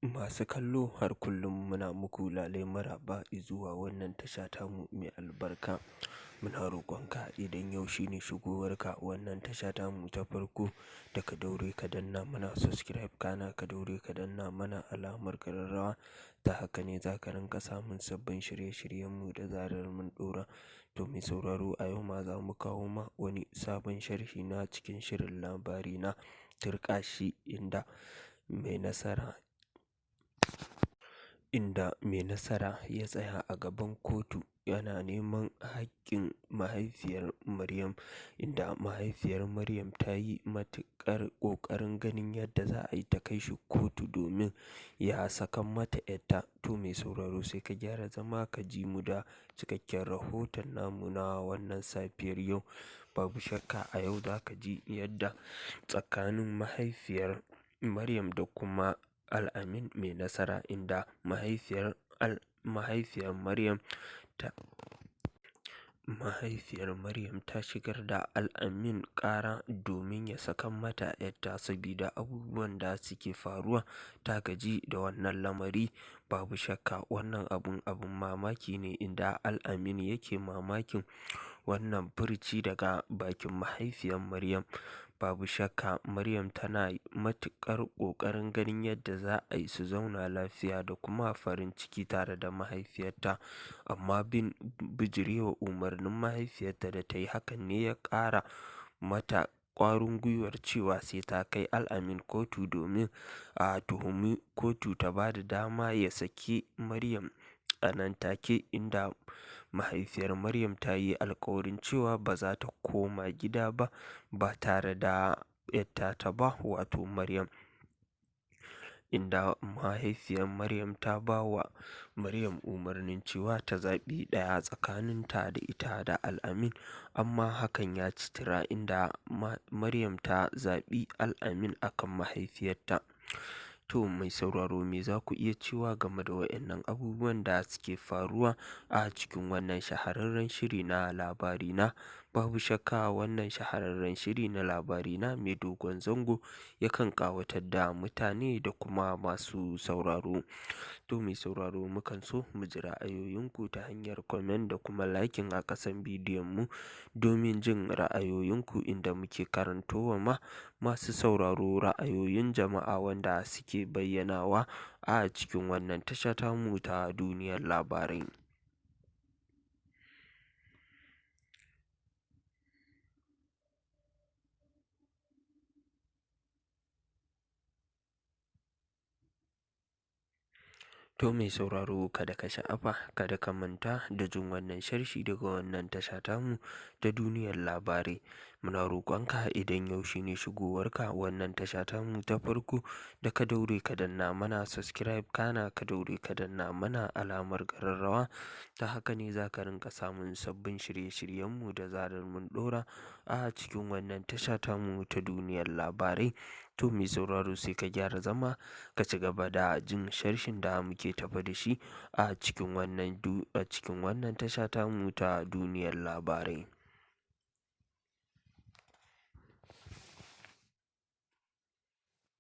Masu kallo har kullum muna muku lale maraba izuwa wannan tasha tamu mai albarka. Muna roƙonka idan yau shine shigowarka wannan tasha tamu ta farko da ka daure ka danna mana subscribe kana ka daure ka danna mana alamar ƙararrawa. Ta haka ne za ka rinƙa samun sabbin shirye-shiryenmu da zarar mun ɗora. To mai sauraro a yau ma za mu kawo ma wani sabon sharhi na cikin shirin labari na turƙashi inda mai nasara ya tsaya a gaban kotu yana neman haƙƙin mahaifiyar Maryam, inda mahaifiyar Maryam ta yi matuƙar ƙoƙarin ganin yadda za a yi ta kai shi kotu domin ya sakan mata 'yarta. To mai sauraro sai ka gyara zama ka ji mu da cikakken rahoton namu na wannan safiyar yau. Babu shakka a yau za ka ji yadda tsakanin mahaifiyar Maryam da kuma Al-amin mai nasara, inda mahaifiyar Maryam ta shigar da Al-amin ƙara domin ya sakan mata 'yarta sabida abubuwan da suke faruwa. Ta gaji da wannan lamari. Babu shakka wannan abun mamaki ne, inda Al-amin yake mamakin wannan furici daga bakin mahaifiyar Maryam. Babu shakka Maryam tana matuƙar ƙoƙarin ganin yadda za a yi su zauna lafiya da kuma farin ciki tare da mahaifiyarta, amma bijirewa umarnin mahaifiyarta da ta yi hakan ne ya ƙara mata ƙwarin gwiwar cewa sai ta kai Al-amin kotu domin a tuhumi kotu ta ba da dama ya saki Maryam a nan take, inda mahaifiyar Maryam ta yi alkawarin cewa ba za ta koma gida ba tare da 'yarta ta ba, wato Maryam. Inda mahaifiyar Maryam ta ba wa Maryam umarnin cewa ta zaɓi ɗaya tsakaninta da ita da Al-amin, amma hakan ya ci tura, inda Maryam ta zaɓi Al-amin akan mahaifiyarta. To mai sauraro me za ku iya cewa game da waɗannan abubuwan da suke faruwa a cikin wannan shahararren shiri na labari na? Babu shakka wannan shahararren shiri na labari na mai dogon zango yakan ƙawatar da mutane da kuma masu sauraro. To mai sauraro mukan so mu ji ra'ayoyinku ta hanyar comment da kuma liking a ƙasan bidiyon mu domin jin ra'ayoyinku, inda muke karantowa ma masu sauraro ra'ayoyin jama'a wanda suke bayyanawa a cikin wannan tasha tamu ta duniyar labarai. To mai sauraro kada ka sha'afa, kada ka manta da jin wannan sharhi daga wannan tasha tamu ta duniyar labarai. Muna roƙonka idan yau shine shigowarka wannan tasha tamu ta farko da ka daure ka danna mana subscribe kana ka daure ka danna mana alamar ƙararrawa. Ta haka ne za ka rinƙa samun sabbin shirye-shiryenmu da zarar mun ɗora a cikin wannan tasha tamu ta duniyar labarai. To mai sauraro sai ka gyara zama ka ci gaba da jin sharshin da muke tafa da shi a cikin wannan tasha tamu ta duniyar labarai.